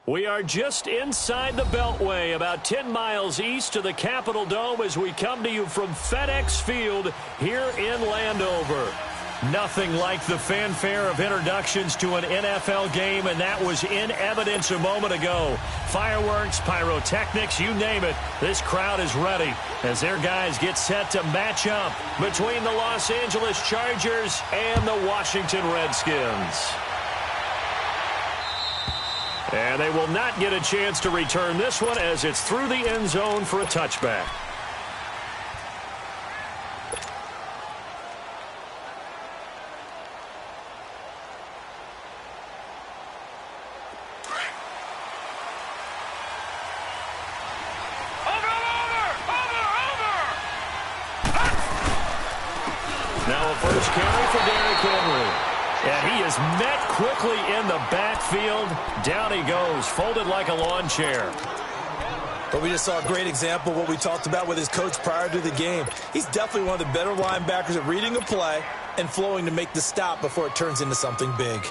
We are just inside the Beltway, about 10 miles east of the Capitol Dome as we come to you from FedEx Field here in Landover. Nothing like the fanfare of introductions to an NFL game, and that was in evidence a moment ago. Fireworks, pyrotechnics, you name it. This crowd is ready as their guys get set to match up between the Los Angeles Chargers and the Washington Redskins. And they will not get a chance to return this one as it's through the end zone for a touchback. Now a first carry for Derrick Henry. And he is met quickly in the backfield. Down he goes, folded like a lawn chair. But we just saw a great example of what we talked about with his coach prior to the game. He's definitely one of the better linebackers at reading a play and flowing to make the stop before it turns into something big.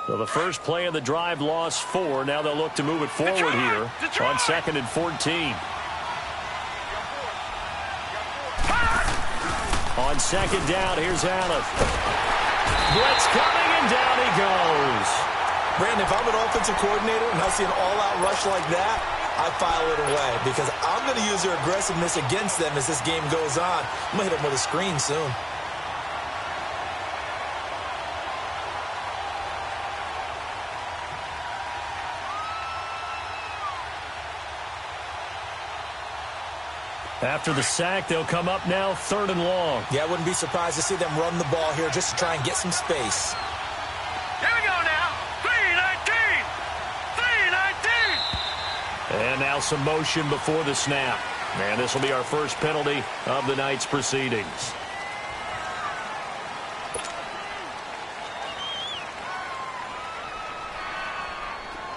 So the first play of the drive lost 4. Now they'll look to move it forward here on 2nd and 14. On 2nd down, here's Allen. Blitz coming, and down he goes. Brandon, if I'm an offensive coordinator and I see an all-out rush like that, I file it away because I'm going to use their aggressiveness against them as this game goes on. I'm going to hit them with a screen soon. After the sack, they'll come up now 3rd and long. Yeah, I wouldn't be surprised to see them run the ball here just to try and get some space. Here we go now. 3-19. 3-19. And now some motion before the snap. And this will be our first penalty of the night's proceedings.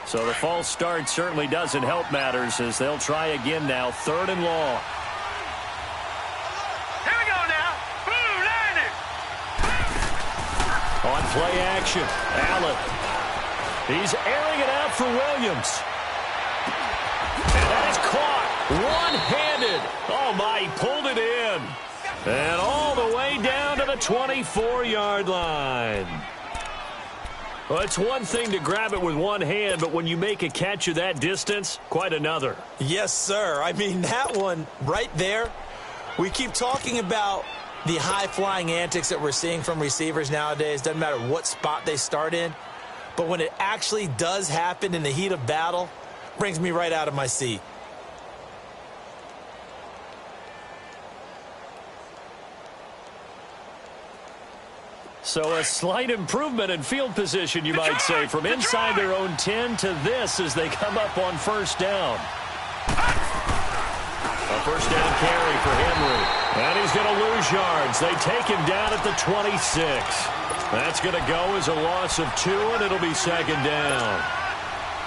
So the false start certainly doesn't help matters as they'll try again now. 3rd and long. On play action, Allen. He's airing it out for Williams. And that is caught one-handed. Oh, my, he pulled it in. And all the way down to the 24-yard line. Well, it's one thing to grab it with one hand, but when you make a catch of that distance, quite another. Yes, sir. I mean, that one right there, we keep talking about the high-flying antics that we're seeing from receivers nowadays. Doesn't matter what spot they start in. But when it actually does happen in the heat of battle, brings me right out of my seat. So a slight improvement in field position, you might say, from inside their own 10 to this as they come up on 1st down. A 1st down carry for Henry. And he's going to lose yards. They take him down at the 26. That's going to go as a loss of 2, and it'll be 2nd down.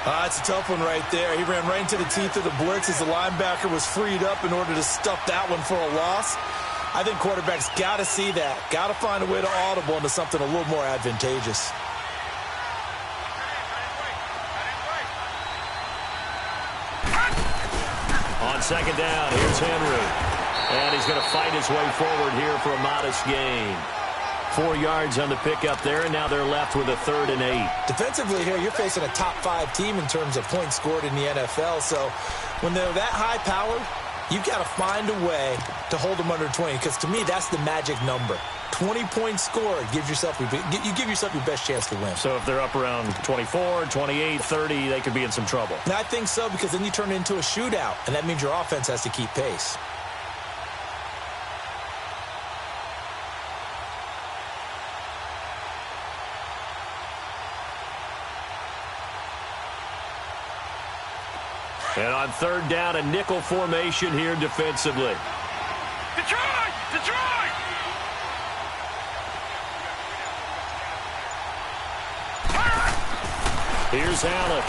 It's a tough one right there. He ran right into the teeth of the blitz as the linebacker was freed up in order to stuff that one for a loss. I think quarterbacks got to see that. Got to find a way to audible into something a little more advantageous. On second down, here's Henry. And he's going to fight his way forward here for a modest gain. 4 yards on the pickup there, and now they're left with a 3rd and 8. Defensively here, you're facing a top-5 team in terms of points scored in the NFL. So when they're that high-powered, you've got to find a way to hold them under 20, because to me, that's the magic number. 20 points scored, you give yourself your best chance to win. So if they're up around 24, 28, 30, they could be in some trouble. And I think so, because then you turn it into a shootout, and that means your offense has to keep pace. And on 3rd down, a nickel formation here defensively. Detroit! Detroit! Here's Allen.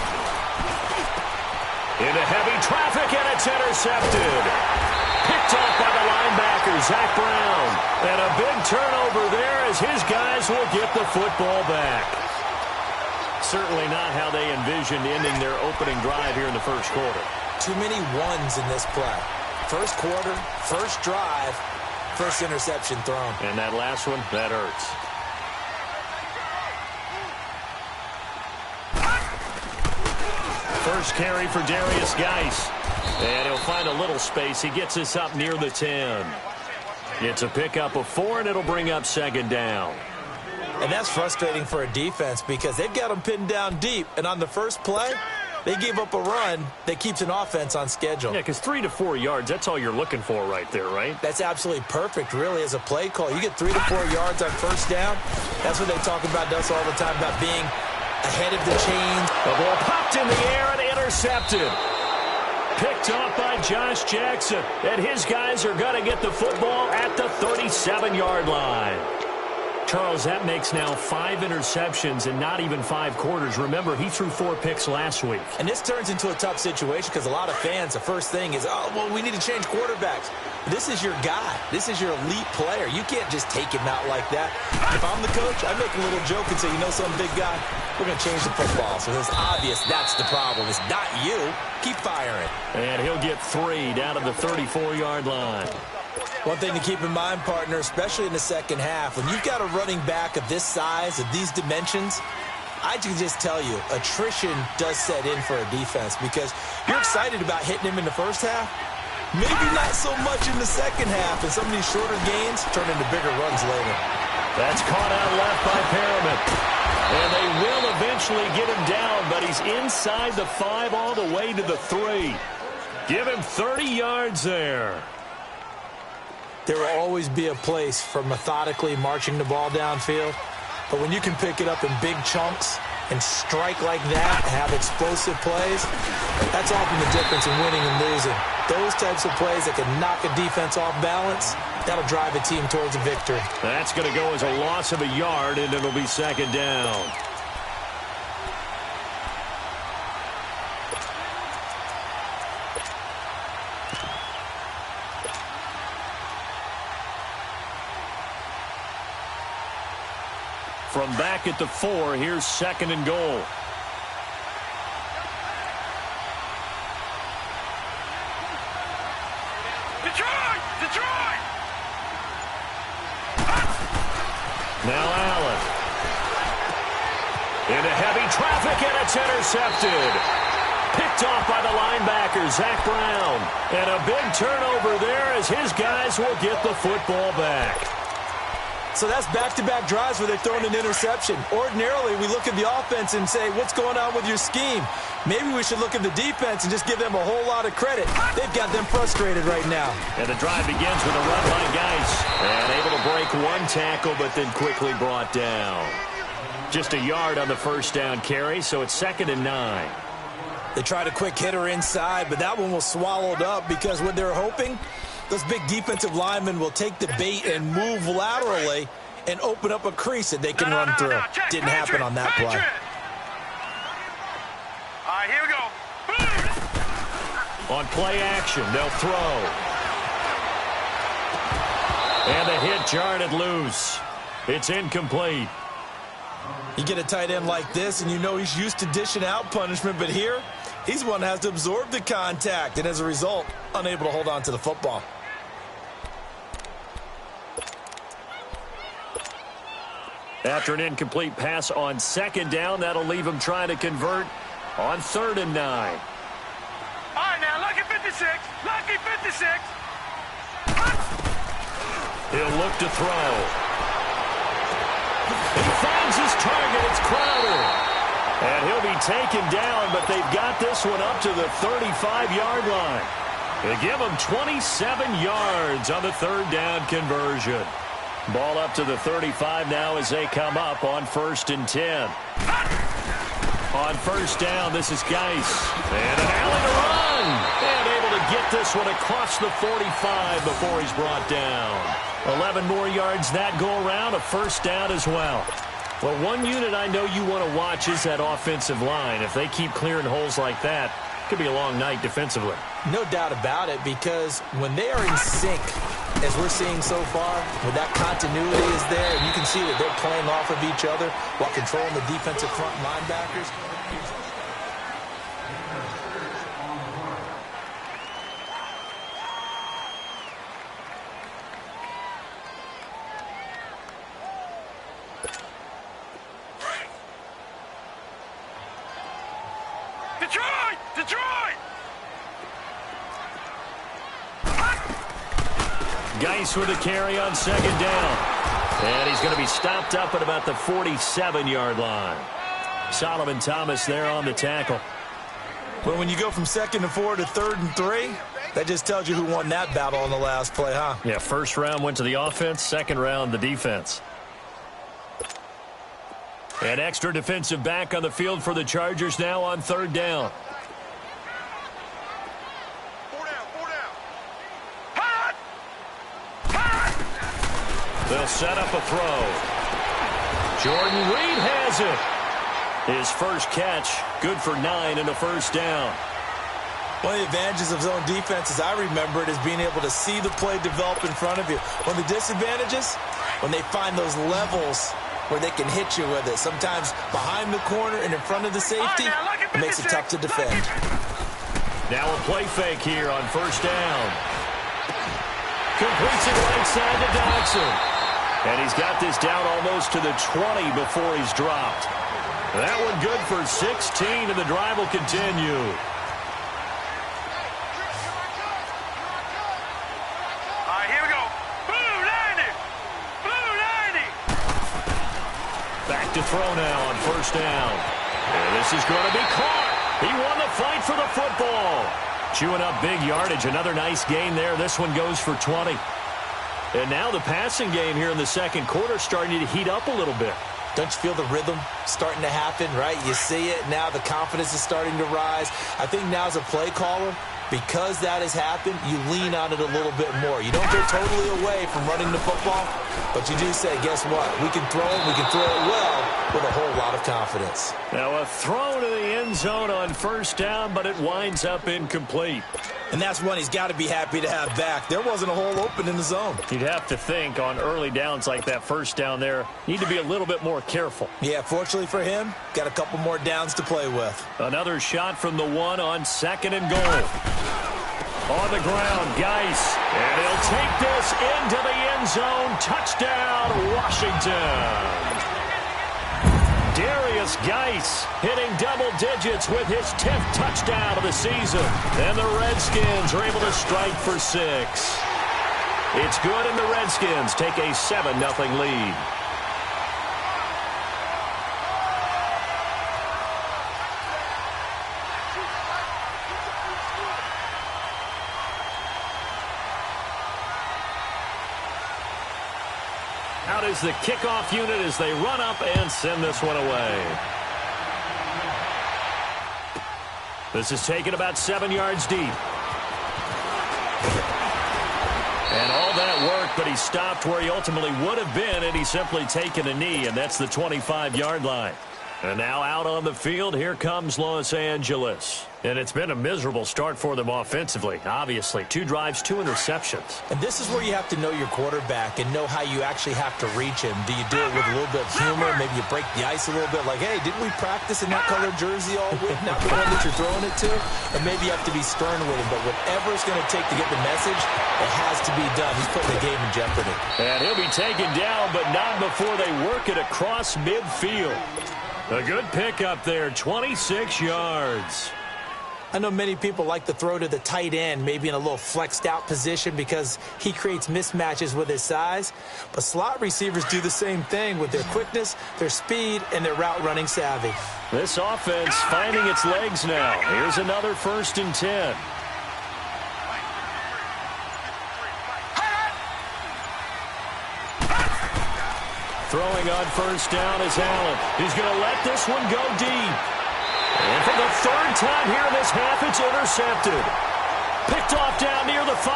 Into heavy traffic, and it's intercepted. Picked off by the linebacker, Zach Brown. And a big turnover there as his guys will get the football back. Certainly not how they envisioned ending their opening drive here in the first quarter. Too many ones in this play. First quarter, first drive, first interception thrown. And that last one, that hurts. First carry for Darius Geis. And he'll find a little space. He gets us up near the 10. It's a pickup of 4, and it'll bring up 2nd down. And that's frustrating for a defense because they've got them pinned down deep. And on the first play, they gave up a run that keeps an offense on schedule. Yeah, because 3 to 4 yards, that's all you're looking for right there, right? That's absolutely perfect, really, as a play call. You get 3 to 4 yards on first down. That's what they talk about us all the time, about being ahead of the chains. The ball popped in the air and intercepted. Picked off by Josh Jackson. And his guys are going to get the football at the 37-yard line. Charles, that makes now 5 interceptions in not even 5 quarters. Remember, he threw 4 picks last week. And this turns into a tough situation because a lot of fans, the first thing is, oh, well, we need to change quarterbacks. This is your guy. This is your elite player. You can't just take him out like that. If I'm the coach, I make a little joke and say, you know some big guy, we're going to change the football. So it's obvious that's the problem. It's not you. Keep firing. And he'll get 3 down to the 34-yard line. One thing to keep in mind, partner, especially in the second half, when you've got a running back of this size, of these dimensions, I can just tell you, attrition does set in for a defense because you're excited about hitting him in the first half. Maybe not so much in the second half, and some of these shorter gains turn into bigger runs later. That's caught out left by Perriman. And they will eventually get him down, but he's inside the 5 all the way to the 3. Give him 30 yards there. There will always be a place for methodically marching the ball downfield. But when you can pick it up in big chunks and strike like that, have explosive plays, that's often the difference in winning and losing. Those types of plays that can knock a defense off balance, that'll drive a team towards a victory. That's going to go as a loss of a yard, and it'll be 2nd down. From back at the 4, here's 2nd and goal. Detroit! Detroit! Now Allen. Into heavy traffic, and it's intercepted. Picked off by the linebacker, Zach Brown. And a big turnover there as his guys will get the football back. So that's back-to-back drives where they're throwing an interception. Ordinarily, we look at the offense and say, what's going on with your scheme? Maybe we should look at the defense and just give them a whole lot of credit. They've got them frustrated right now. And the drive begins with a run by Geis. And able to break 1 tackle, but then quickly brought down. Just a yard on the first down carry, so it's 2nd and 9. They tried a quick hitter inside, but that one was swallowed up because what they're hoping, those big defensive linemen will take the bait and move laterally and open up a crease that they can run through. Didn't happen on that play. right, here we go. On play action, they'll throw. And the hit jarred it loose. It's incomplete. You get a tight end like this, and you know he's used to dishing out punishment, but here, he's one that has to absorb the contact, and as a result, unable to hold on to the football. After an incomplete pass on second down, that'll leave him trying to convert on 3rd and 9. All right, now, lucky 56. Lucky 56. He'll look to throw. He finds his target. It's Crowder. And he'll be taken down, but they've got this one up to the 35-yard line. They give him 27 yards on the 3rd down conversion. Ball up to the 35 now as they come up on 1st and 10. On 1st down, this is Geis. And an alley to run. And able to get this one across the 45 before he's brought down. 11 more yards that go around, a 1st down as well. Well, one unit I know you want to watch is that offensive line. If they keep clearing holes like that, it could be a long night defensively. No doubt about it, because when they are in sync, as we're seeing so far, when that continuity is there, and you can see that they're playing off of each other while controlling the defensive front linebackers. Detroit! Detroit! Geis with a carry on 2nd down. And he's going to be stopped up at about the 47-yard line. Solomon Thomas there on the tackle. But when you go from 2nd and 4 to 3rd and 3, that just tells you who won that battle on the last play, huh? Yeah, 1st round went to the offense, 2nd round the defense. An extra defensive back on the field for the Chargers now on 3rd down. 4 down, 4 down. Hot! Hot! They'll set up a throw. Jordan Reed has it. His first catch, good for 9 and a 1st down. One of the advantages of zone defense, as I remember it, is being able to see the play develop in front of you. One of the disadvantages, when they find those levels where they can hit you with it. Sometimes behind the corner and in front of the safety, it makes it tough to defend. Now a play fake here on 1st down. Completes it right side to Dodson. And he's got this down almost to the 20 before he's dropped. That one good for 16, and the drive will continue. All right, here we go. Blue 90! Blue 90! Back to throw now on 1st down. And this is going to be caught. He won the fight for the football. Chewing up big yardage. Another nice gain there. This one goes for 20. And now the passing game here in the 2nd quarter starting to heat up a little bit. Don't you feel the rhythm starting to happen, right? You see it. Now the confidence is starting to rise. I think now as a play caller, because that has happened, you lean on it a little bit more. You don't go totally away from running the football, but you do say, guess what? We can throw it. We can throw it well with a whole lot of confidence. Now a throw to the end zone on 1st down, but it winds up incomplete. And that's one he's got to be happy to have back. There wasn't a hole open in the zone. You'd have to think on early downs like that 1st down there, need to be a little bit more careful. Yeah, fortunately for him, got a couple more downs to play with. Another shot from the 1 on 2nd and goal. On the ground, Geis. And he'll take this into the end zone. Touchdown, Washington. Darius Geis hitting double digits with his 10th touchdown of the season. And the Redskins are able to strike for 6. It's good, and the Redskins take a 7-0 lead. Out is the kickoff unit as they run up and send this one away. This is taken about 7 yards deep. And all that work, but he stopped where he ultimately would have been, and he's simply taken a knee, and that's the 25-yard line. And now out on the field, here comes Los Angeles. And it's been a miserable start for them offensively, obviously. 2 drives, 2 interceptions. And this is where you have to know your quarterback and know how you actually have to reach him. Do you do it with a little bit of humor? Maybe you break the ice a little bit, like, hey, didn't we practice in that colored jersey all week, not the one that you're throwing it to? And maybe you have to be stern with him. But whatever it's going to take to get the message, it has to be done. He's putting the game in jeopardy. And he'll be taken down, but not before they work it across midfield. A good pickup there, 26 yards. I know many people like to throw to the tight end, maybe in a little flexed out position because he creates mismatches with his size. But slot receivers do the same thing with their quickness, their speed, and their route running savvy. This offense finding its legs now. Here's another 1st and 10. Throwing on 1st down is Allen. He's going to let this one go deep. And for the 3rd time here in this half, it's intercepted. Picked off down near the 5.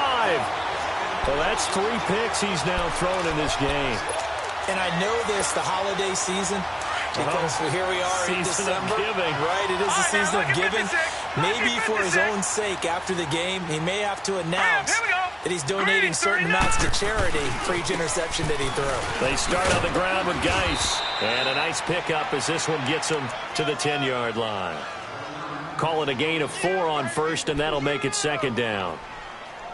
Well, that's 3 picks he's now thrown in this game. And I know this, the holiday season, because here we are in December. Of giving. Right, it is the season of giving. Maybe for his own sake after the game, he may have to announce that he's donating certain amounts to charity for each interception that he threw. They start on the ground with Geis. And a nice pickup as this one gets him to the 10-yard line. Call it a gain of 4 on 1st, and that'll make it 2nd down.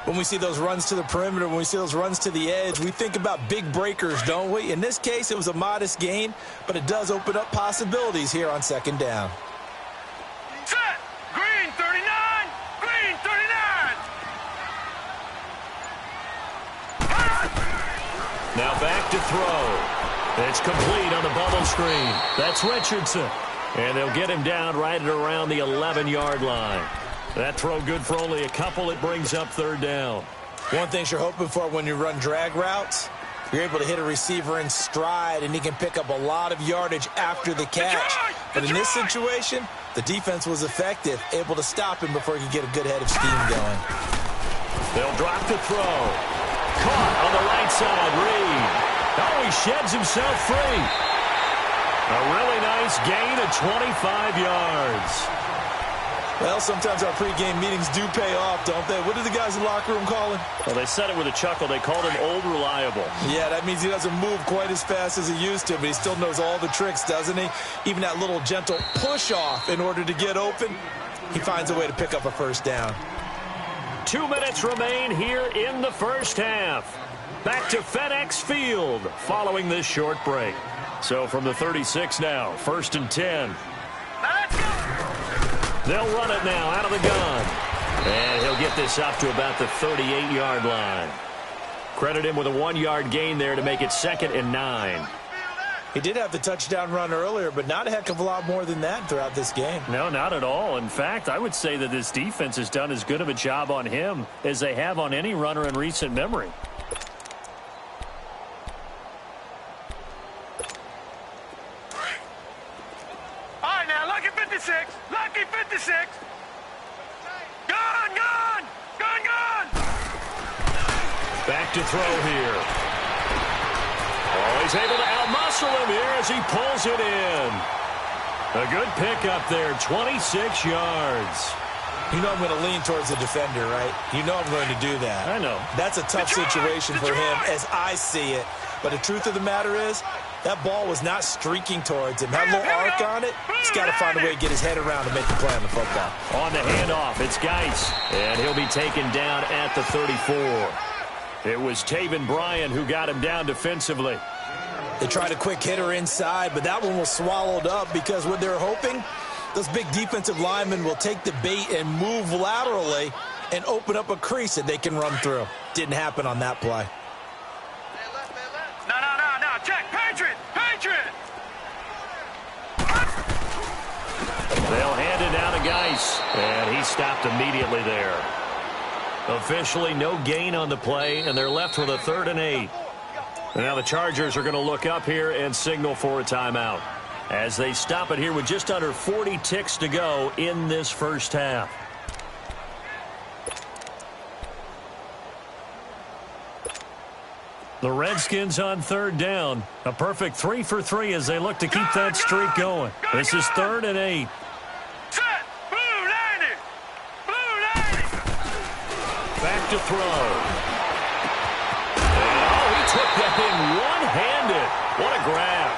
When we see those runs to the perimeter, when we see those runs to the edge, we think about big breakers, don't we? In this case, it was a modest gain, but it does open up possibilities here on 2nd down. Set. Green 39. Green 39. Now back to throw. It's complete on the bubble screen. That's Richardson. And they'll get him down right at around the 11-yard line. That throw good for only a couple. It brings up 3rd down. One thing you're hoping for when you run drag routes, you're able to hit a receiver in stride, and he can pick up a lot of yardage after the catch. But in this situation, the defense was effective, able to stop him before he could get a good head of steam going. They'll drop the throw. Caught on the right side, Reed. Oh, he sheds himself free. A really nice gain of 25 yards. Well, sometimes our pregame meetings do pay off, don't they? What do the guys in the locker room call him? Well, they said it with a chuckle. They called him Old Reliable. Yeah, that means he doesn't move quite as fast as he used to, but he still knows all the tricks, doesn't he? Even that little gentle push-off in order to get open, he finds a way to pick up a 1st down. 2 minutes remain here in the 1st half. Back to FedEx Field following this short break. So from the 36 now, 1st and 10. They'll run it now out of the gun. And he'll get this up to about the 38-yard line. Credit him with a 1-yard gain there to make it 2nd and 9. He did have the touchdown run earlier, but not a heck of a lot more than that throughout this game. No, not at all. In fact, I would say that this defense has done as good of a job on him as they have on any runner in recent memory. Lucky 56. Gone, gone, gone, gone. Back to throw here. Oh, he's able to outmuscle him here as he pulls it in. A good pickup there, 26 yards. You know I'm going to lean towards the defender, right? You know I'm going to do that. I know. That's a tough situation for him as I see it. But the truth of the matter is, that ball was not streaking towards him. Had a little arc on it. He's got to find a way to get his head around to make the play on the football. On the handoff, it's Geis. And he'll be taken down at the 34. It was Taven Bryan who got him down defensively. They tried a quick hitter inside, but that one was swallowed up because what they're hoping, those big defensive linemen will take the bait and move laterally and open up a crease that they can run through. Didn't happen on that play. No. Check. Patriot. They'll hand it down to Geis. And he stopped immediately there. Officially no gain on the play, and they're left with a 3rd and 8. And now the Chargers are going to look up here and signal for a timeout as they stop it here with just under 40 ticks to go in this 1st half. The Redskins on third down. A perfect 3 for 3 as they look to keep that streak going. This is 3rd and 8. Set. Blue 90. Blue 90. Back to throw. Oh, he took that in one-handed. What a grab.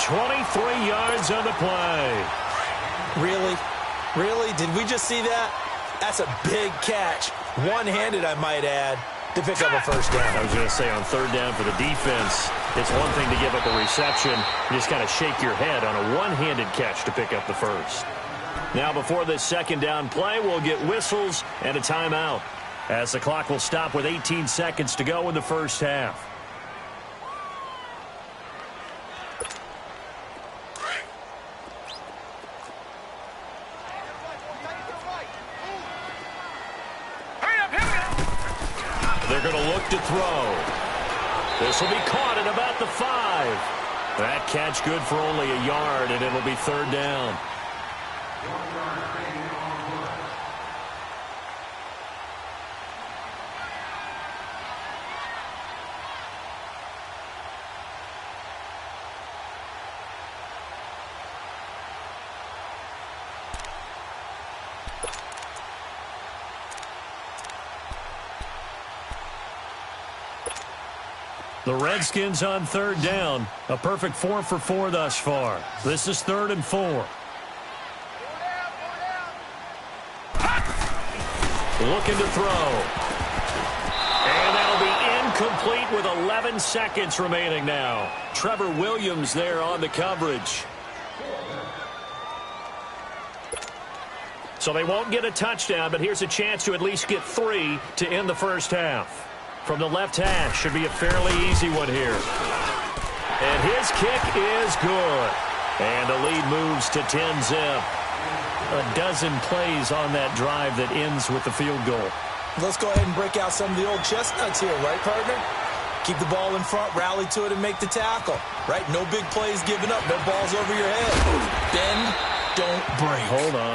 23 yards on the play. Really? Really? Did we just see that? That's a big catch. One-handed, I might add, to pick up a first down. I was going to say on third down for the defense, it's one thing to give up a reception. You just kind of shake your head on a one-handed catch to pick up the first. Now before this second down play, we'll get whistles and a timeout, as the clock will stop with 18 seconds to go in the first half. They're going to look to throw. This will be caught at about the 5. That catch good for only a yard, and it'll be third down. The Redskins on third down. A perfect 4 for 4 thus far. This is 3rd and 4. Looking to throw. And that'll be incomplete with 11 seconds remaining now. Trevor Williams there on the coverage. So they won't get a touchdown, but here's a chance to at least get 3 to end the first half. From the left hash, should be a fairly easy one here. And his kick is good. And the lead moves to 10-zip. A dozen plays on that drive that ends with the field goal. Let's go ahead and break out some of the old chestnuts here, right, partner? Keep the ball in front, rally to it, and make the tackle, right? No big plays given up, no balls over your head. Bend, don't break. Hold on.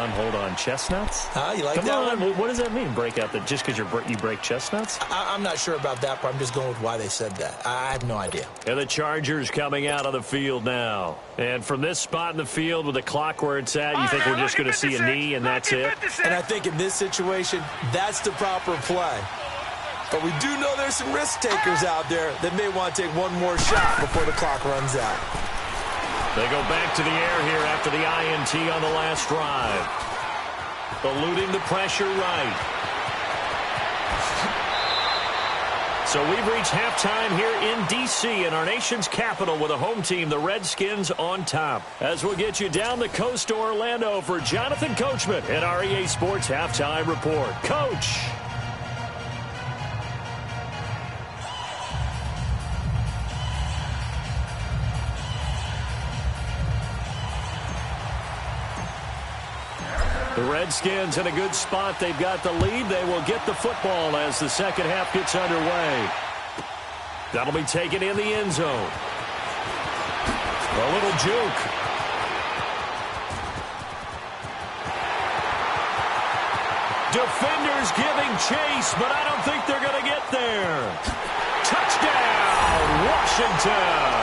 Chestnuts? Huh? You like Come that on. one? What does that mean, break out? Just because you break chestnuts? I'm not sure about that, but I'm just going with why they said that. I have no idea. And the Chargers coming out on the field now. And from this spot in the field with the clock where it's at, you think we're just going to see a knee and that's it? And I think in this situation, that's the proper play. But we do know there's some risk takers out there that may want to take one more shot before the clock runs out. They go back to the air here after the INT on the last drive. Eluding the pressure right. So we've reached halftime here in D.C. in our nation's capital with a home team, the Redskins, on top. As we'll get you down the coast to Orlando for Jonathan Coachman at our EA Sports Halftime Report. Coach! The Redskins in a good spot. They've got the lead. They will get the football as the second half gets underway. That'll be taken in the end zone. A little juke. Defenders giving chase, but I don't think they're going to get there. Touchdown, Washington.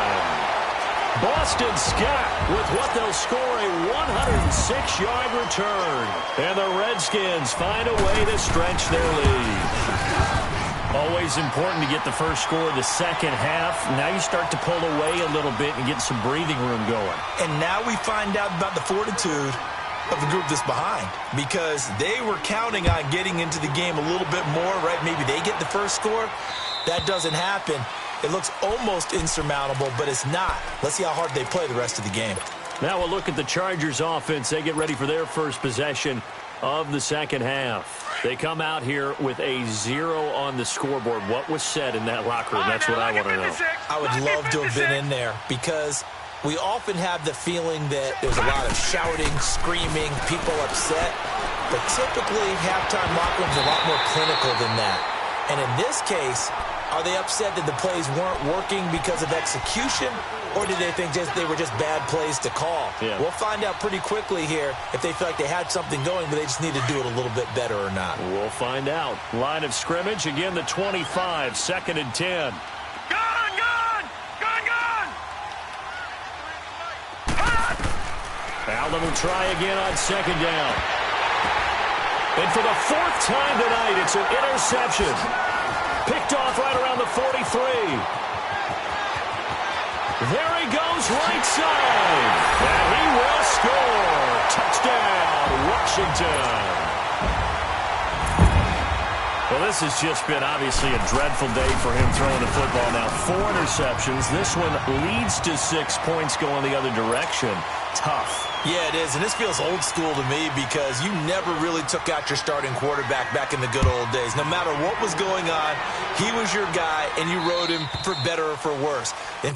Boston Scott with what they'll score a 106-yard return. And the Redskins find a way to stretch their lead. Always important to get the first score of the second half. Now you start to pull away a little bit and get some breathing room going. And now we find out about the fortitude of the group that's behind, because they were counting on getting into the game a little bit more, right? Maybe they get the first score. That doesn't happen. It looks almost insurmountable, but it's not. Let's see how hard they play the rest of the game. Now we'll look at the Chargers offense. They get ready for their first possession of the second half. They come out here with a 0 on the scoreboard. What was said in that locker room? That's what I want to know. I would love to have been in there, because we often have the feeling that there's a lot of shouting, screaming, people upset. But typically, halftime locker rooms are a lot more clinical than that. And in this case, are they upset that the plays weren't working because of execution, or did they think they were just bad plays to call? Yeah. We'll find out pretty quickly here if they feel like they had something going, but they just need to do it a little bit better or not. We'll find out. Line of scrimmage, again, the 25, 2nd and 10. Go it'll try again on second down. And for the fourth time tonight, it's an interception. Picked off right around the 43. There he goes, right side. And he will score. Touchdown, Washington. Well, this has just been obviously a dreadful day for him throwing the football. Now, 4 interceptions. This one leads to 6 points going the other direction. Tough. Yeah, it is, and this feels old school to me because you never really took out your starting quarterback back in the good old days. No matter what was going on, he was your guy, and you rode him for better or for worse. And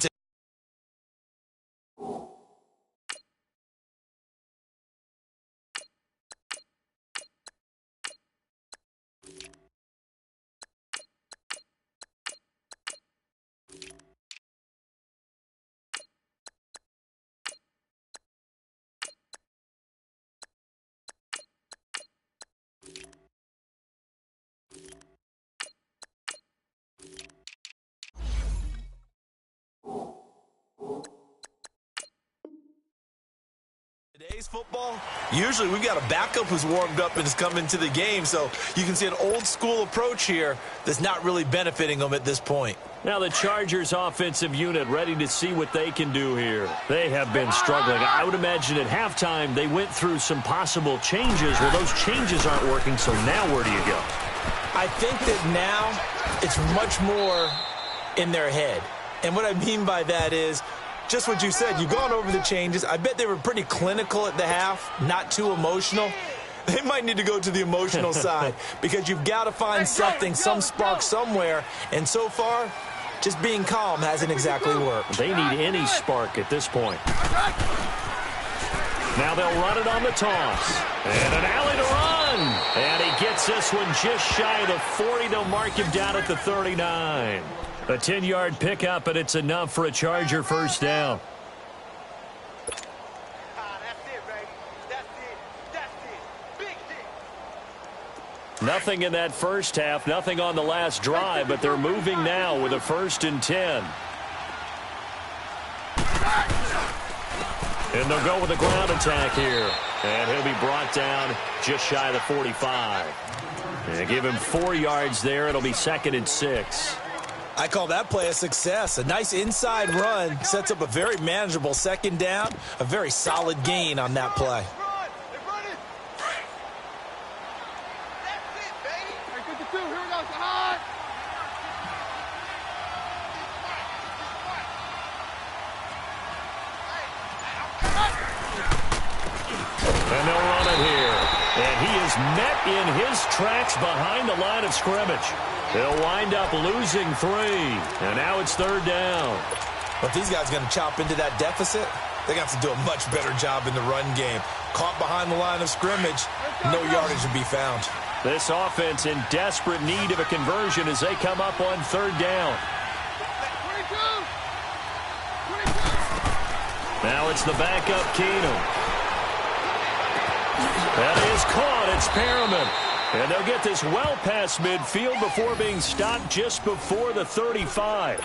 today's football, usually we've got a backup who's warmed up and is coming to the game, so you can see an old-school approach here that's not really benefiting them at this point. Now the Chargers offensive unit ready to see what they can do here. They have been struggling. I would imagine at halftime they went through some possible changes. Well, those changes aren't working, so now where do you go? I think that now it's much more in their head. And what I mean by that is just what you said. You've gone over the changes. I bet they were pretty clinical at the half, not too emotional. They might need to go to the emotional side because you've got to find something, some spark somewhere. And so far, just being calm hasn't exactly worked. They need any spark at this point. Now they'll run it on the toss. And an alley to run. And he gets this one just shy of the 40. They'll mark him down at the 39. A 10-yard pickup, and it's enough for a Charger first down. Nothing in that first half, nothing on the last drive, but they're moving now with a 1st and 10. And they'll go with a ground attack here. And he'll be brought down just shy of the 45. And give him 4 yards there. It'll be 2nd and 6. I call that play a success. A nice inside run sets up a very manageable 2nd down. A very solid gain on that play. And they'll run it here. And he is met in his tracks behind the line of scrimmage. They'll wind up losing 3. And now it's 3rd down. But these guys are going to chop into that deficit. They got to do a much better job in the run game. Caught behind the line of scrimmage, no yardage to be found. This offense in desperate need of a conversion as they come up on 3rd down. Now it's the backup Keenum. That is caught. It's Perriman. And they'll get this well past midfield before being stopped just before the 35.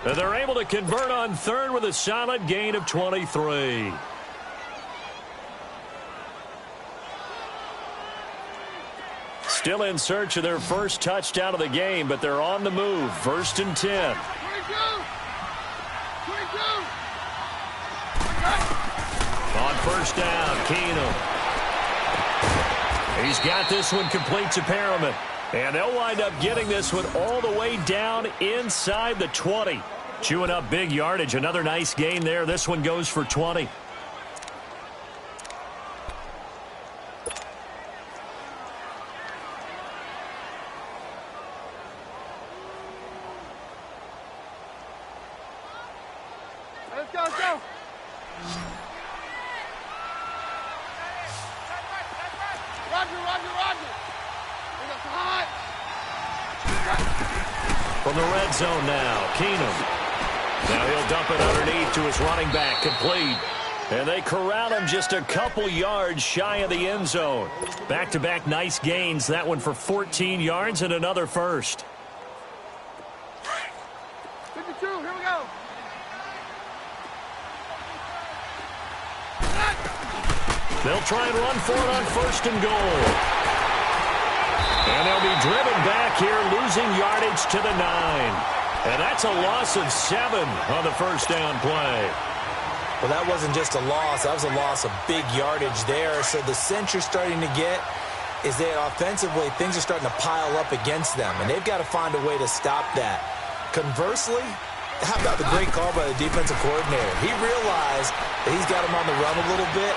And they're able to convert on 3rd with a solid gain of 23. Still in search of their first touchdown of the game, but they're on the move. 1st and 10. On 1st down, Keenum. He's got this one complete to Perriman. And they'll wind up getting this one all the way down inside the 20. Chewing up big yardage. Another nice gain there. This one goes for 20. Let's go, let's go. Roger. From the red zone now, Keenum. Now he'll dump it underneath to his running back, complete. And they corral him just a couple yards shy of the end zone. Back-to-back nice gains. That one for 14 yards and another first. 52, here we go. They'll try and run for it on 1st and goal. And they'll be driven back here, losing yardage to the 9. And that's a loss of 7 on the 1st down play. Well, that wasn't just a loss. That was a loss of big yardage there. So the sense you're starting to get is that offensively, things are starting to pile up against them, and they've got to find a way to stop that. Conversely, how about the great call by the defensive coordinator? He realized that he's got him on the run a little bit.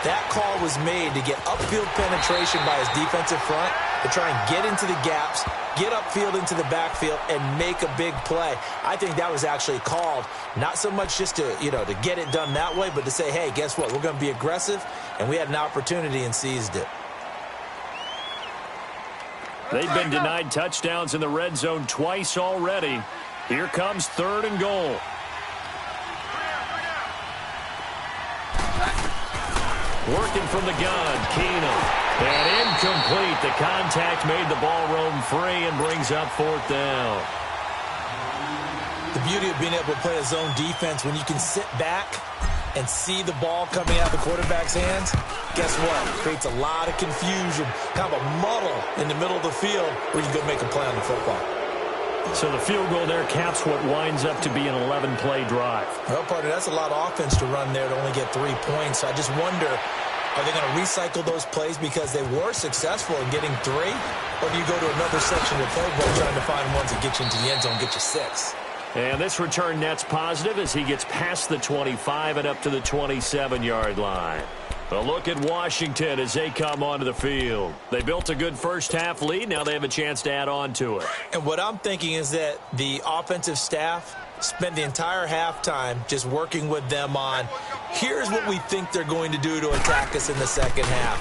That call was made to get upfield penetration by his defensive front to try and get into the gaps, get upfield into the backfield, and make a big play. I think that was actually called not so much just to, to get it done that way, but to say, hey, guess what? We're going to be aggressive, and we had an opportunity and seized it. They've been denied touchdowns in the red zone twice already. Here comes 3rd and goal. Working from the gun, Keenum. And incomplete. The contact made the ball roam free and brings up 4th down. The beauty of being able to play a zone defense when you can sit back and see the ball coming out of the quarterback's hands, guess what? It creates a lot of confusion, kind of a muddle in the middle of the field where you can go make a play on the football. So the field goal there caps what winds up to be an 11-play drive. Well, partner, that's a lot of offense to run there to only get 3 points. So I just wonder, are they going to recycle those plays because they were successful in getting 3? Or do you go to another section of the playbook trying to find ones that get you into the end zone, get you 6? And this return net's positive as he gets past the 25 and up to the 27-yard line. A look at Washington as they come onto the field. They built a good first-half lead. Now they have a chance to add on to it. And what I'm thinking is that the offensive staff spent the entire halftime just working with them on, here's what we think they're going to do to attack us in the second half.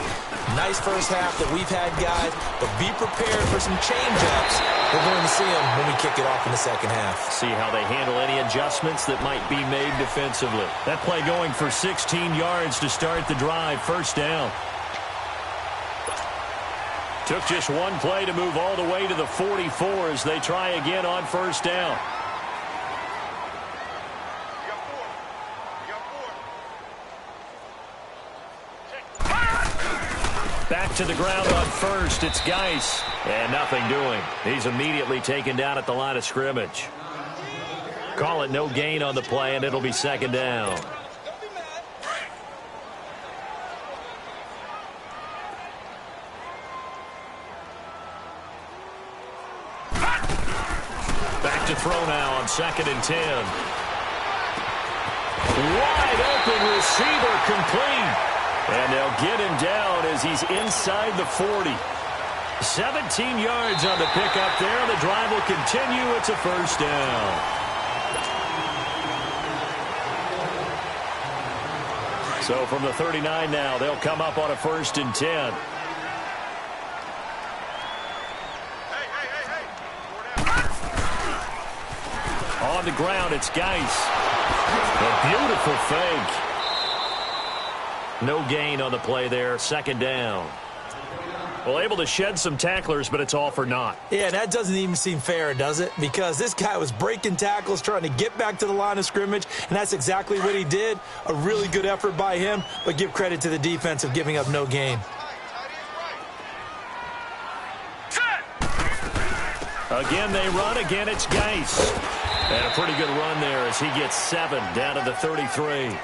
Nice first half that we've had, guys, but be prepared for some change-ups. We're going to see them when we kick it off in the second half. See how they handle any adjustments that might be made defensively. That play going for 16 yards to start the drive, 1st down. Took just one play to move all the way to the 44 as they try again on 1st down. Back to the ground on 1st. It's Geis. And nothing doing. He's immediately taken down at the line of scrimmage. Call it no gain on the play, and it'll be 2nd down. Back to throw now on 2nd and 10. Wide open receiver complete. And they'll get him down as he's inside the 40. 17 yards on the pickup there. The drive will continue. It's a 1st down. So from the 39 now, they'll come up on a 1st and 10. On the ground, it's Geis. A beautiful fake. No gain on the play there. 2nd down. Well, able to shed some tacklers, but it's all for naught. Yeah, that doesn't even seem fair, does it? Because this guy was breaking tackles, trying to get back to the line of scrimmage, and that's exactly what he did. A really good effort by him, but give credit to the defense of giving up no gain. Again, they run. Again, it's Geis. And a pretty good run there as he gets 7 down to the 33.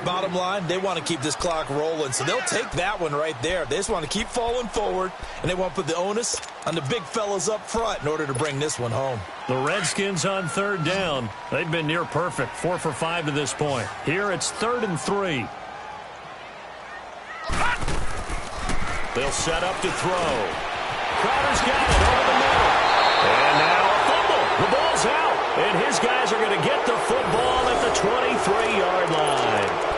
Bottom line, they want to keep this clock rolling, so they'll take that one right there. They just want to keep falling forward, and they want to put the onus on the big fellas up front in order to bring this one home. The Redskins on 3rd down. They've been near perfect, 4 for 5 to this point. Here it's 3rd and 3. They'll set up to throw. Crowder's got it over the middle. And now a fumble. The ball's out. And his guys are going to get the football at the 23-yard line.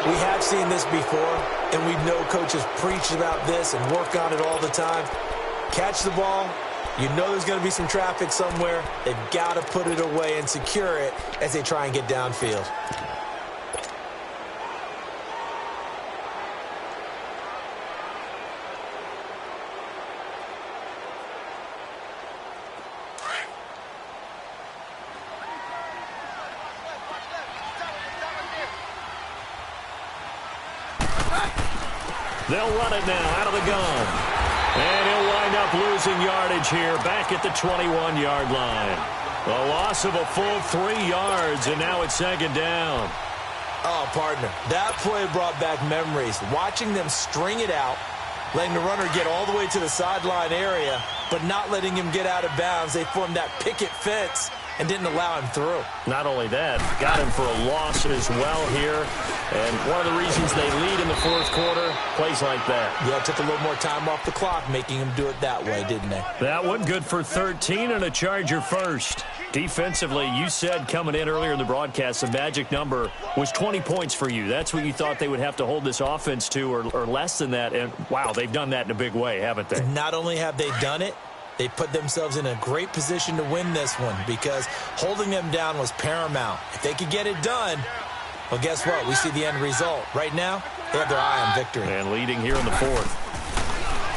We have seen this before, and we know coaches preach about this and work on it all the time. Catch the ball. You know there's going to be some traffic somewhere. They've got to put it away and secure it as they try and get downfield. They'll run it now out of the gun. And he'll wind up losing yardage here back at the 21-yard line. A loss of a full 3 yards, and now it's second down. Oh, partner, that play brought back memories. Watching them string it out, letting the runner get all the way to the sideline area, but not letting him get out of bounds. They formed that picket fence and didn't allow him through. Not only that, got him for a loss as well here. And one of the reasons they lead in the fourth quarter, plays like that. Yeah, took a little more time off the clock, making him do it that way, didn't they? That one good for 13 and a Charger first. Defensively, you said coming in earlier in the broadcast, the magic number was 20 points for you. That's what you thought they would have to hold this offense to, or less than that. And, wow, they've done that in a big way, haven't they? Not only have they done it, they put themselves in a great position to win this one because holding them down was paramount. If they could get it done, well, guess what? We see the end result. Right now, they have their eye on victory. And leading here in the fourth.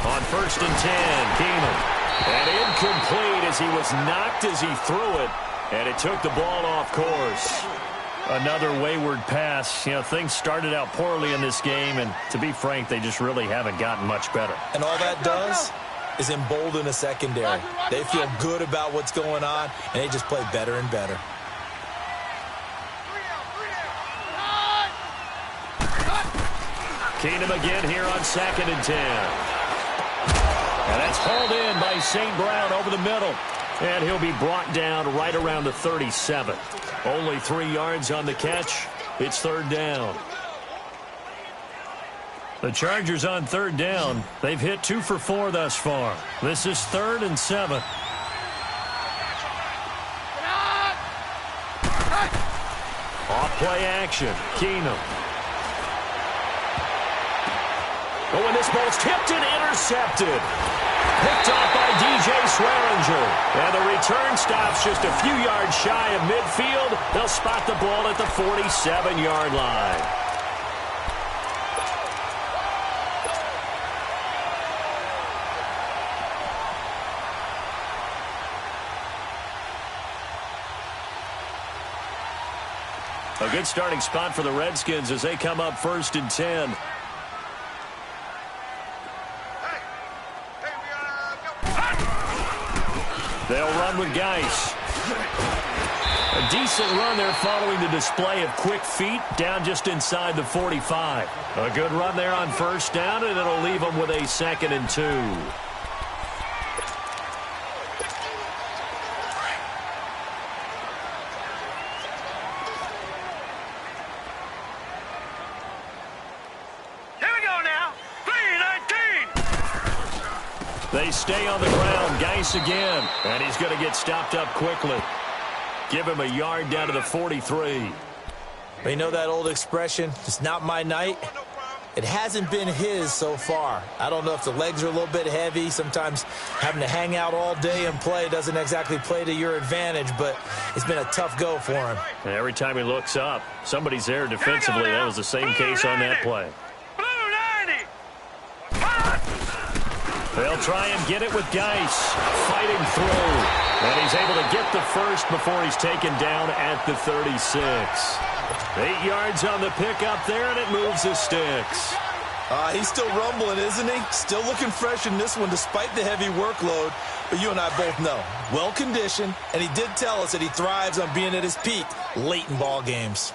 On 1st and 10, Keenum. And incomplete as he was knocked as he threw it. And it took the ball off course. Another wayward pass. You know, things started out poorly in this game, and to be frank, they just really haven't gotten much better. And all that does is embolden a secondary. They feel good about what's going on, and they just play better and better. Keenum again here on 2nd and 10. And that's hauled in by St. Brown over the middle. And he'll be brought down right around the 37. Only 3 yards on the catch. It's 3rd down. The Chargers on 3rd down. They've hit 2 for 4 thus far. This is 3rd and 7. Off play action. Keenum. Oh, and this ball's tipped and intercepted. Picked off by DJ Swearinger. And the return stops just a few yards shy of midfield. They'll spot the ball at the 47-yard line. A good starting spot for the Redskins as they come up 1st and 10. They'll run with Geis. A decent run there following the display of quick feet down just inside the 45. A good run there on 1st down, and it'll leave them with a 2nd and 2. They stay on the ground. Geis again. And he's going to get stopped up quickly. Give him a yard down to the 43. You know that old expression, it's not my night? It hasn't been his so far. I don't know if the legs are a little bit heavy. Sometimes having to hang out all day and play doesn't exactly play to your advantage, but it's been a tough go for him. And every time he looks up, somebody's there defensively. That was the same case on that play. They'll try and get it with Geis, fighting through. And he's able to get the first before he's taken down at the 36. 8 yards on the pickup there, and it moves the sticks. He's still rumbling, isn't he? Still looking fresh in this one despite the heavy workload. But you and I both know, well-conditioned, and he did tell us that he thrives on being at his peak late in ball games.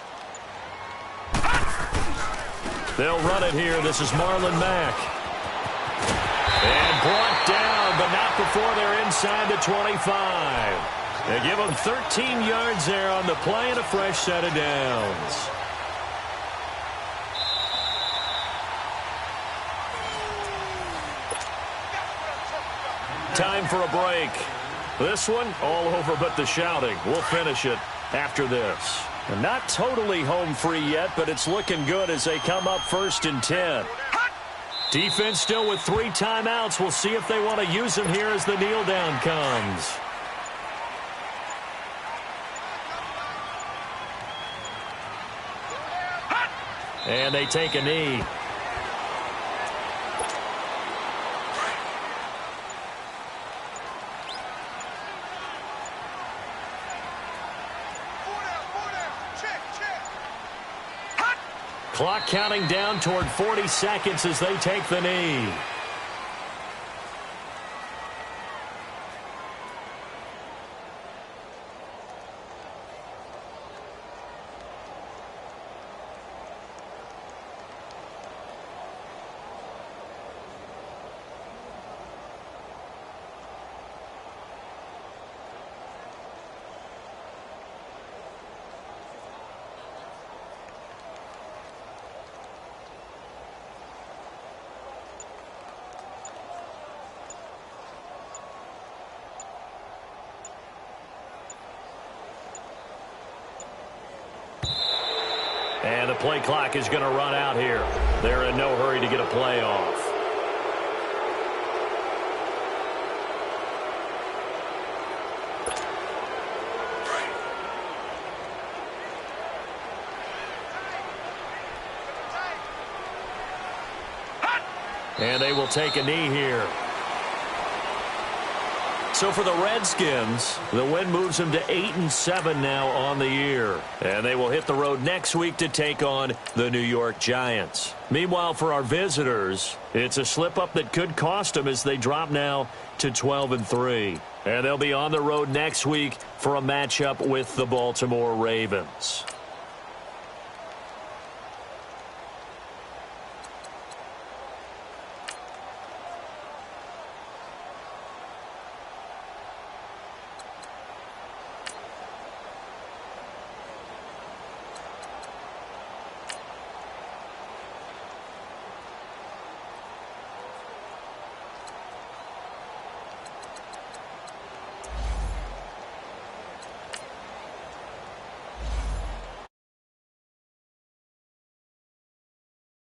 They'll run it here. This is Marlon Mack. And brought down, but not before they're inside the 25. They give them 13 yards there on the play and a fresh set of downs. Time for a break. This one, all over but the shouting. We'll finish it after this. And not totally home free yet, but it's looking good as they come up 1st and 10. Defense still with 3 timeouts. We'll see if they want to use them here as the kneel down comes. And they take a knee. Clock counting down toward 40 seconds as they take the knee. And the play clock is going to run out here. They're in no hurry to get a play off. And they will take a knee here. So for the Redskins, the win moves them to 8-7 now on the year. And they will hit the road next week to take on the New York Giants. Meanwhile, for our visitors, it's a slip-up that could cost them as they drop now to 12-3. And they'll be on the road next week for a matchup with the Baltimore Ravens.